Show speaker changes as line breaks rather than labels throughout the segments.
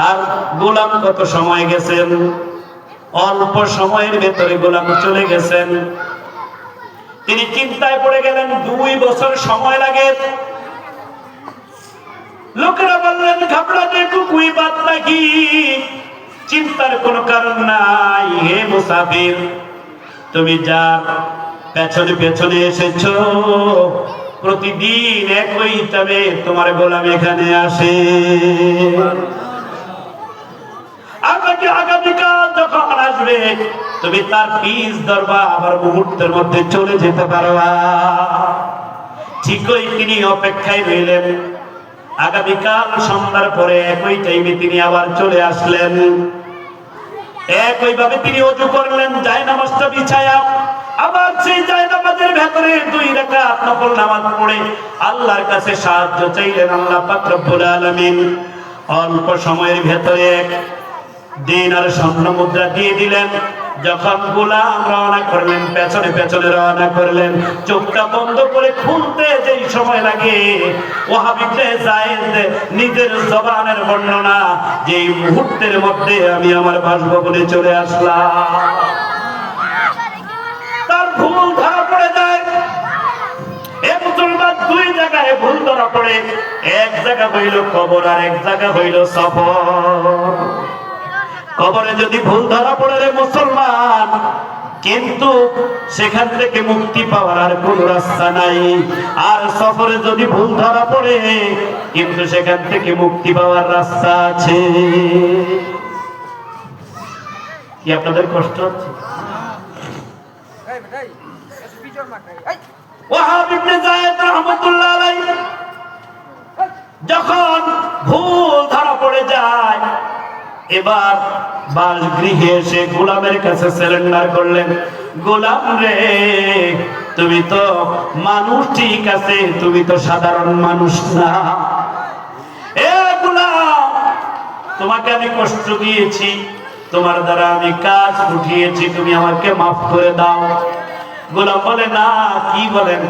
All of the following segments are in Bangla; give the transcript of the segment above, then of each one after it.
আর গোলাম কত সময় গেছেন, অল্প সময়ের ভেতরে গোলাম চলে গেছেন। তিনি চিন্তায় পড়ে গেলেন 2 বছর সময় লাগে। লোকেরা বললেন ঘাবড়াতে কুকুই বাদ নাকি, চিন্তার কোনো কারণ নাই। হে মুসাফির, তুমি যার পেছনে পেছনে এসেছো, প্রতিদিন একই টাইমে তোমার গোলাম এখানে আসে। আগামীকাল যখন আসবে তুমি তার পিছ ধরবা, আবার মুহূর্তের মধ্যে চলে যেতে পারবা। ঠিকই তিনি অপেক্ষায় রইলেন। আগামীকাল সন্ধ্যার পরে একই টাইমে তিনি আবার চলে আসলেন। একইভাবে তিনি ওযু করলেন, জায়নামাজটা বিছায়া আবার সেই জায়নামাজের ভেতরে 2 রাকাত নফল নামাজ পড়ে আল্লাহর কাছে সাহায্য চাইলেন। আল্লাহ পাক রব্বুল আলামিন অল্প সময়ের ভেতরে দিনার স্বর্ণ মুদ্রা দিয়ে দিলেন। যখন গোলাম রওনা করলেন, পেছনে পেছনে রওনা করলেন, চোখটা বন্ধ করে খুলতে যেই সময় লাগে, ওয়াহাব ইবনে যায়েদ নিজের জবানের বর্ণনা, যেই মুহূর্তের মধ্যে আমি আমার বাসভবনে চলে আসলাম, তার ভুল ধরা পড়ে যায়। এক মুসলমান 2 জায়গায় ভুল ধরা পড়ে, এক জায়গা হইল কবর আর এক জায়গা হইল সফর। কবরে যদি ভুল ধরা পড়ে রে মুসলমান, কিন্তু সেখান থেকে মুক্তি পাওয়ার আর কোন রাস্তা নাই। আর সফরে যদি ভুল ধরা পড়ে, কিন্তু সেখান থেকে মুক্তি পাওয়ার রাস্তা আছে। কি আপনাদের কষ্ট হচ্ছে? ওয়াহাব ইবনে যায়েদ রাহমাতুল্লাহ আলাইহি যখন ভুল ধরা পড়ে যায়, এবার বাসগৃহে এসে গোলামের কাছে সারেন্ডার করলেন। গোলাম রে, তুমি তো মানুষ ঠিক আছে, তুমি তো সাধারণ মানুষ না। এ গোলাম, তোমাকে আমি কষ্ট দিয়েছি, তোমার দ্বারা আমি কাজ উঠিয়েছি, তুমি আমাকে মাফ করে দাও। গোলাম বলে, না, কি বলেন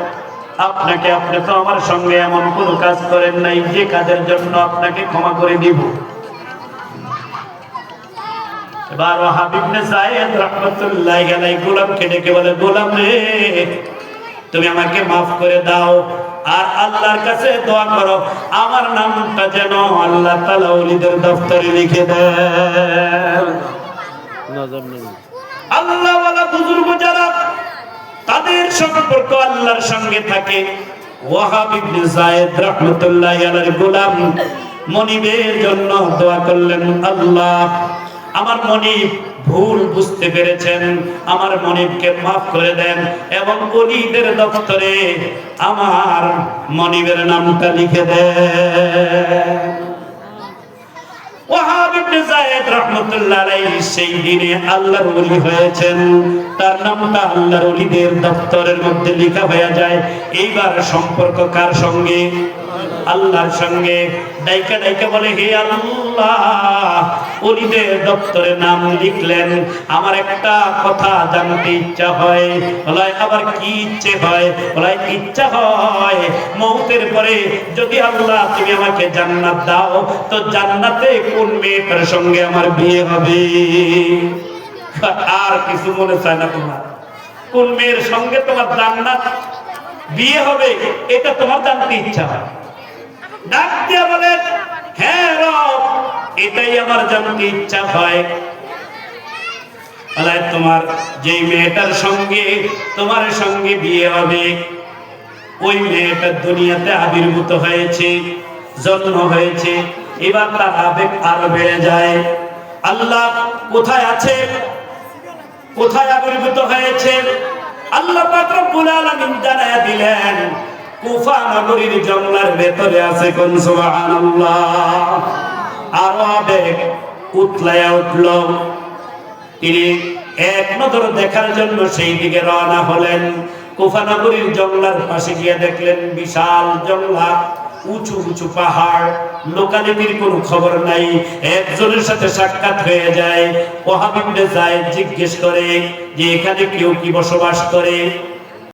আপনাকে? আপনি তো আমার সঙ্গে এমন কোনো কাজ করেন নাই যে কাজের জন্য আপনাকে ক্ষমা করে দিব। এবার ওয়াহাব ইবনে যায়েদ রাহমাতুল্লাহি আলাইহি গোলামকে ডেকে বলে, গোলাম রে, তুমি আমাকে মাফ করে দাও, আর আল্লাহর কাছে দোয়া করো আমার নামটা যেন আল্লাহ তাআলা ওলিদের দফতরে লিখে দেন। আল্লাহ ওয়ালা বুজুর্গ যারা, তাদের সম্পর্ক আল্লাহর সঙ্গে থাকে। ওয়াহাব ইবনে যায়েদ রাহমাতুল্লাহি আলাইহি গোলাম মনিবের জন্য দোয়া করলেন, আল্লাহ আমার মনিব ভুল বুঝতে পেরেছেন, আমার মনিবকে মাফ করে দেন এবং ওলিদের দপ্তরে আমার মনিবের নামটা লিখে দেন। ওয়াহাব ইবনে যায়েদ রাহমাতুল্লাহ আলাইহি সেই দিনে আল্লাহর ওলি হয়েছেন, তার নামটা আল্লাহর ওলিদের দপ্তরের মধ্যে লেখা হয়ে যায়। এইবার সম্পর্ক কার সঙ্গে? আল্লাহর সঙ্গে। ডাইকা ডাইকা বলে, হে আল্লাহ, ওলিদের দপ্তরে নাম লিখলেন, আমার একটা কথা জানতে ইচ্ছা হয়। বলে, আবার কি ইচ্ছে হয়? বলে, ইচ্ছা হয় মওতের পরে যদি আল্লাহ তুমি আমাকে জান্নাত দাও, তো জান্নাতে কোন মেয়েটার সঙ্গে আমার বিয়ে হবে? আর কিছু মনে চায় না তোমার? কোন মেয়ের সঙ্গে তোমার জান্নাত বিয়ে হবে, এটা তোমার জানতে ইচ্ছা হয়? ডাক দিয়া বলেন, হ্যাঁ রব, এটাই আমার জানতে ইচ্ছা হয়। বলে, তোমার যেই মেয়েটার সঙ্গে তোমার সঙ্গে বিয়ে হবে, ওই মেয়েটার দুনিয়াতে আবির্ভূত হয়েছে, জন্ম হয়েছে। এবার তার আবেগ আরো বেড়ে যায়। আল্লাহ কোথায় আছে, কোথায় আবির্ভূত হয়েছে? আল্লাহ পাক রব্বুল আলামিন জানায়া দিলেন, কুফা নগরীর জঙ্গলের ভেতরে আছে। কোন সুবহানাল্লাহ। আরো আবেগ উতলায়া উঠল। তিনি এক নজর দেখার জন্য সেই দিকে রওনা হলেন। কুফা নগরীর জঙ্গলের পাশে গিয়ে দেখলেন বিশাল জঙ্গলা, উঁচু উঁচু পাহাড়, লোকালিটির কোনো খবর নাই। একজনের সাথে সাক্ষাৎ হয়ে যায়। ওয়াহাব ইবনে যায়েদ জিজ্ঞেস করে যে এখানে কেউ কি বসবাস করে?